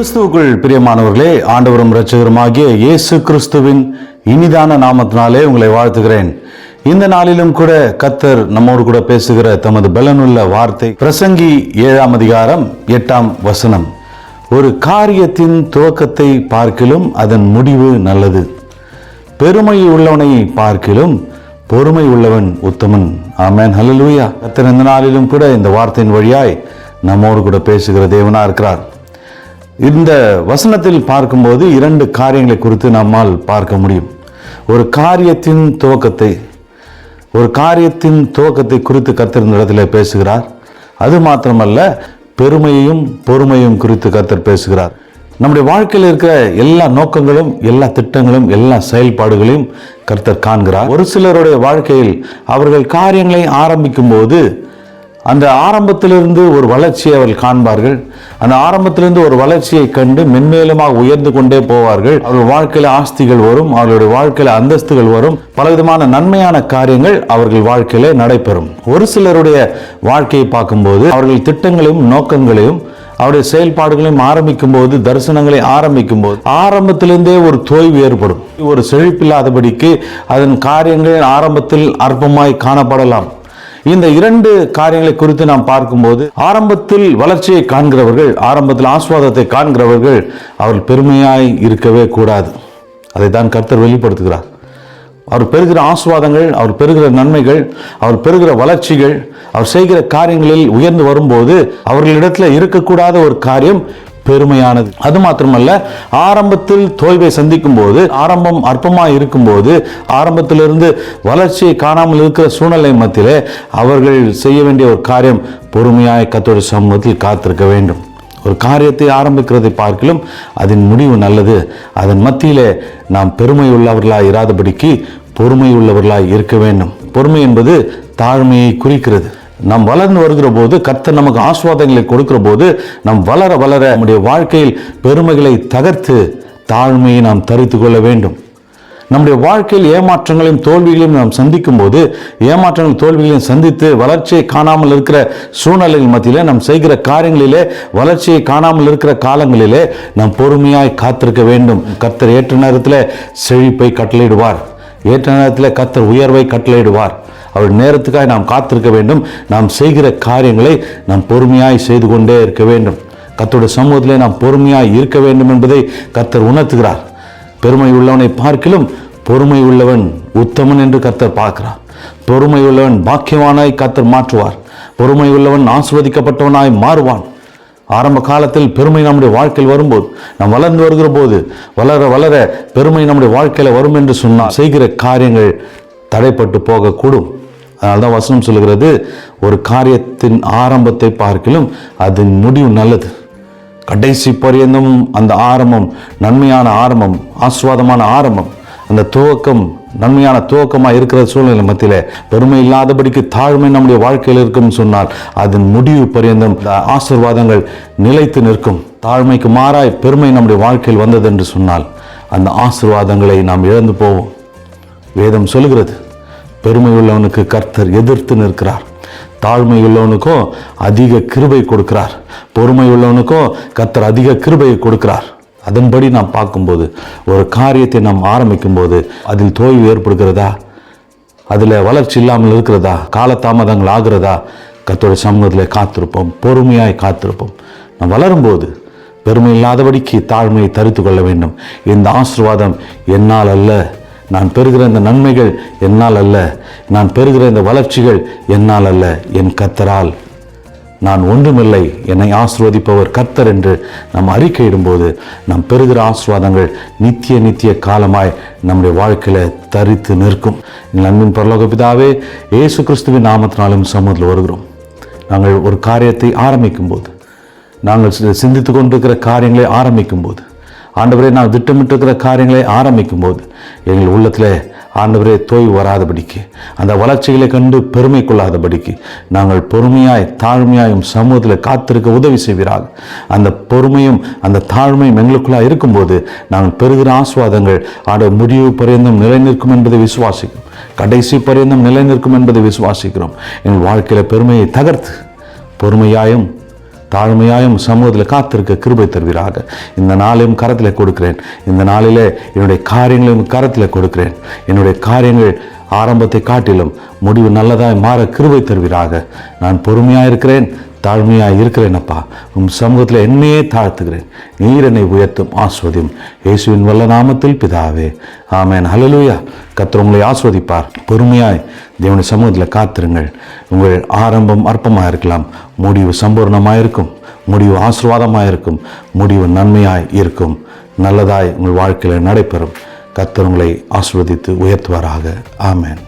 கிறிஸ்துவுக்குள் பிரியமானவர்களே, ஆண்டவரும் இரட்சகருமாகிய இயேசு கிறிஸ்துவின் இனிதான நாமத்தினாலே உங்களை வாழ்த்துகிறேன். இந்த நாளிலும் கூட கர்த்தர் நம்மோடு கூட பேசுகிற தமது பலனுள்ள வார்த்தை பிரசங்கி 7ஆம் அதிகாரம் 8ஆம் வசனம். ஒரு காரியத்தின் துவக்கத்தை பார்க்கிலும் அதன் முடிவு நல்லது. பெருமை உள்ளவனை பார்க்கிலும் பொறுமை உள்ளவன் உத்தமன். ஆமென், ஹல்லேலூயா. கர்த்தர் இந்த நாளிலும் கூட இந்த வார்த்தையின் வழியாய் நம்மோடு கூட பேசுகிற தேவனா இருக்கிறார். இந்த வசனத்தில் பார்க்கும்போது இரண்டு காரியங்களை குறித்து நம்மால் பார்க்க முடியும். ஒரு காரியத்தின் துவக்கத்தை குறித்து கர்த்தர் இந்த இடத்துல பேசுகிறார். அது மாத்திரமல்ல, பெருமையையும் பொறுமையும் குறித்து கர்த்தர் பேசுகிறார். நம்முடைய வாழ்க்கையில் இருக்கிற எல்லா நோக்கங்களும், எல்லா திட்டங்களும், எல்லா செயல்பாடுகளையும் கர்த்தர் காண்கிறார். ஒரு சிலருடைய வாழ்க்கையில் அவர்கள் காரியங்களை ஆரம்பிக்கும் போது அந்த ஆரம்பத்திலிருந்து ஒரு வளர்ச்சியை அவர்கள் காண்பார்கள். அந்த ஆரம்பத்திலிருந்து ஒரு வளர்ச்சியை கண்டு மென்மேலுமாக உயர்ந்து கொண்டே போவார்கள். அவர்கள் வாழ்க்கையில் ஆஸ்திகள் வரும், அவர்களுடைய வாழ்க்கையில் அந்தஸ்துகள் வரும், பலவிதமான நன்மையான காரியங்கள் அவர்கள் வாழ்க்கையில நடைபெறும். ஒரு சிலருடைய வாழ்க்கையை பார்க்கும்போது அவர்கள் திட்டங்களையும் நோக்கங்களையும் அவருடைய செயல்பாடுகளையும் ஆரம்பிக்கும் போது, தரிசனங்களை ஆரம்பிக்கும் போது ஆரம்பத்திலிருந்தே ஒரு தோய்வு ஏற்படும். ஒரு செழிப்பில்லாதபடிக்கு அதன் காரியங்கள் ஆரம்பத்தில் அற்பமாய் காணப்படலாம். இந்த இரண்டு காரியங்களை குறித்து நாம் பார்க்கும்போது, ஆரம்பத்தில் வளர்ச்சியை காண்கிறவர்கள், ஆரம்பத்தில் ஆசீர்வாதத்தை காண்கிறவர்கள் அவர்கள் பெருமையாய் இருக்கவே கூடாது. அதைத்தான் கர்த்தர் வெளிப்படுத்துகிறார். அவர் பெறுகிற ஆசீர்வாதங்கள், அவர் பெறுகிற நன்மைகள், அவர் பெறுகிற வளர்ச்சிகள், அவர் செய்கிற காரியங்களில் உயர்ந்து வரும்போது அவர்களிடத்தில் இருக்கக்கூடாத ஒரு காரியம் பெருமையானது. அது மாத்திரமல்ல, ஆரம்பத்தில் தோய்வை சந்திக்கும் போது, ஆரம்பம் அற்பமாய் இருக்கும் போது, ஆரம்பத்திலிருந்து வளர்ச்சியை காணாமல் இருக்கிற சூழ்நிலை மத்தியிலே அவர்கள் செய்ய வேண்டிய ஒரு காரியம் பொறுமையாய் கர்த்தருடைய சமூகத்தில் காத்திருக்க வேண்டும். ஒரு காரியத்தை ஆரம்பிக்கிறதை பார்க்கிலும் அதன் முடிவு நல்லது. அதன் மத்தியிலே நாம் பெருமை உள்ளவர்களாய் இராதபடிக்கு பொறுமை உள்ளவர்களாய் இருக்க வேண்டும். பொறுமை என்பது தாழ்மையை குறிக்கிறது. நாம் வளர்ந்து வருகிற போது, கர்த்தர் நமக்கு ஆசீர்வாதங்களை கொடுக்கிற போது, நாம் வளர வளர நம்முடைய வாழ்க்கையில் பெருமைகளை தகர்த்து தாழ்மையை நாம் தரித்து கொள்ள வேண்டும். நம்முடைய வாழ்க்கையில் ஏமாற்றங்களையும் தோல்விகளையும் நாம் சந்திக்கும் போது, ஏமாற்றங்கள் தோல்விகளையும் சந்தித்து வளர்ச்சியை காணாமல் இருக்கிற சூழ்நிலைகள் மத்தியிலே, நாம் செய்கிற காரியங்களிலே வளர்ச்சியை காணாமல் இருக்கிற காலங்களிலே நாம் பொறுமையாய் காத்திருக்க வேண்டும். கர்த்தர் ஏற்ற நேரத்தில் செழிப்பை கட்டளையிடுவார். ஏற்ற நேரத்தில் கர்த்தர் உயர்வை கட்டளையிடுவார். அவர் நேரத்துக்காக நாம் காத்திருக்க வேண்டும். நாம் செய்கிற காரியங்களை நாம் பொறுமையாய் செய்து கொண்டே இருக்க வேண்டும். கர்த்தருடைய சமூகத்திலே நாம் பொறுமையாய் இருக்க வேண்டும் என்பதை கர்த்தர் உணர்த்துகிறார். பெருமை உள்ளவனை பார்க்கிலும் பொறுமை உள்ளவன் உத்தமன் என்று கர்த்தர் பார்க்கிறார். பொறுமை உள்ளவன் பாக்கியவானாய் கர்த்தர் மாற்றுவார். பொறுமை உள்ளவன் ஆசீர்வதிக்கப்பட்டவனாய் மாறுவான். ஆரம்ப காலத்தில் பெருமை நம்முடைய வாழ்க்கையில் வரும்போது, நாம் வளர்ந்து வருகிற போது, வளர வளர பெருமை நம்முடைய வாழ்க்கையில் வரும் என்று சொன்னால் செய்கிற காரியங்கள் தடைப்பட்டு போகக்கூடும். அதனால்தான் வசனம் சொல்லுகிறது, ஒரு காரியத்தின் ஆரம்பத்தை பார்க்கிலும் அதன் முடிவு நல்லது. கடைசி பரியந்தம் அந்த ஆரம்பம் நன்மையான ஆரம்பம், ஆசீர்வாதமான ஆரம்பம், அந்த துவக்கம் நன்மையான துவக்கமாக இருக்கிற சூழ்நிலை மத்தியிலே பெருமை இல்லாதபடிக்கு தாழ்மை நம்முடைய வாழ்க்கையில் இருக்கும் சொன்னால் அதன் முடிவு பரியந்தம் ஆசீர்வாதங்கள் நிலைத்து நிற்கும். தாழ்மைக்கு மாறாய் பெருமை நம்முடைய வாழ்க்கையில் வந்தது என்று சொன்னால் அந்த ஆசீர்வாதங்களை நாம் இழந்து போவோம். வேதம் சொல்லுகிறது, பெருமை உள்ளவனுக்கு கர்த்தர் எதிர்த்து நிற்கிறார், தாழ்மை உள்ளவனுக்கும் அதிக கிருபை கொடுக்கிறார், பொறுமை உள்ளவனுக்கும் கர்த்தர் அதிக கிருபையை கொடுக்கிறார். அதன்படி நாம் பார்க்கும்போது, ஒரு காரியத்தை நாம் ஆரம்பிக்கும் போது அதில் தோய்வு ஏற்படுகிறதா, அதில் வளர்ச்சி இல்லாமல் இருக்கிறதா, காலதாமதங்கள் ஆகிறதா, கர்த்தருடைய சமூகத்தில் காத்திருப்போம், பொறுமையாய் காத்திருப்போம். நாம் வளரும்போது பெருமை இல்லாதபடிக்கு தாழ்மையை தரித்து கொள்ள வேண்டும். இந்த ஆசீர்வாதம் என்னால் அல்ல, நான் பெறுகிற இந்த நன்மைகள் என்னால் அல்ல, நான் பெறுகிற இந்த வளர்ச்சிகள் என்னால் அல்ல, என் கர்த்தரால். நான் ஒன்றுமில்லை, என்னை ஆசீர்வதிப்பவர் கர்த்தர் என்று நாம் அறிக்கையிடும்போது நாம் பெறுகிற ஆசீர்வாதங்கள் நித்திய காலமாய் நம்முடைய வாழ்க்கையில் தரித்து நிற்கும். அன்பின் பரலோக பிதாவே, இயேசு கிறிஸ்துவின் நாமத்தினாலும் சமூகத்தில் வருகிறோம். நாங்கள் ஒரு காரியத்தை ஆரம்பிக்கும் போது, நாங்கள் சிந்தித்து கொண்டிருக்கிற காரியங்களை ஆரம்பிக்கும் போது, ஆண்டவரே நான் திட்டமிட்டிருக்கிற காரியங்களை ஆரம்பிக்கும் போது எங்கள் உள்ளத்தில் ஆண்டவரே தோய்வு வராதபடிக்கு, அந்த வளர்ச்சிகளை கண்டு பெருமை கொள்ளாதபடிக்கு நாங்கள் பொறுமையாய் தாழ்மையாயும் சமூகத்தில் காத்திருக்க உதவி செய்வீராக. அந்த பொறுமையும் அந்த தாழ்மையும் எங்களுக்குள்ளாக இருக்கும்போது நாங்கள் பெறுகிற ஆசீர்வாதங்கள் ஆண்டவர் முடிவு பரியந்தம் நிலை நிற்கும் என்பதை விசுவாசிக்கிறோம். கடைசி பரியந்தம் நிலை நிற்கும் என்பதை விசுவாசிக்கிறோம். எங்கள் வாழ்க்கையில் பெருமையை தகர்த்து பொறுமையாயும் தாழ்மையாயும் சமூகத்தில் காத்திருக்க கிருபை தருவீராக. இந்த நாளையும் கரத்தில் கொடுக்கிறேன். இந்த நாளிலே என்னுடைய காரியங்களையும் கரத்தில் கொடுக்கிறேன். என்னுடைய காரியங்கள் ஆரம்பத்தை காட்டிலும் முடிவு நல்லதாய் மாற கிருபை தருவீராக. நான் பொறுமையாக இருக்கிறேன், தாழ்மையாக இருக்கிறேன் அப்பா. சமூகத்தில் என்னையே தாழ்த்துகிறேன். நீர் என்னை உயர்த்தும் ஆஸ்வதியும் இயேசுவின் வல்ல நாமத்தில் பிதாவே, ஆமென். ஹல்லேலூயா. கர்த்தர் உங்களை ஆஸ்வதிப்பார். பொறுமையாய் தேவனுடைய சமூகத்தில் காத்திருங்கள். உங்கள் ஆரம்பம் அற்பமாக இருக்கலாம், முடிவு சம்பூர்ணமாக இருக்கும், முடிவு ஆசீர்வாதமாக இருக்கும், முடிவு நன்மையாய் இருக்கும், நல்லதாய் உங்கள் வாழ்க்கையில் நடைபெறும். கர்த்தர் உங்களை ஆசீர்வதித்து உயர்த்துவாராக. ஆமென்.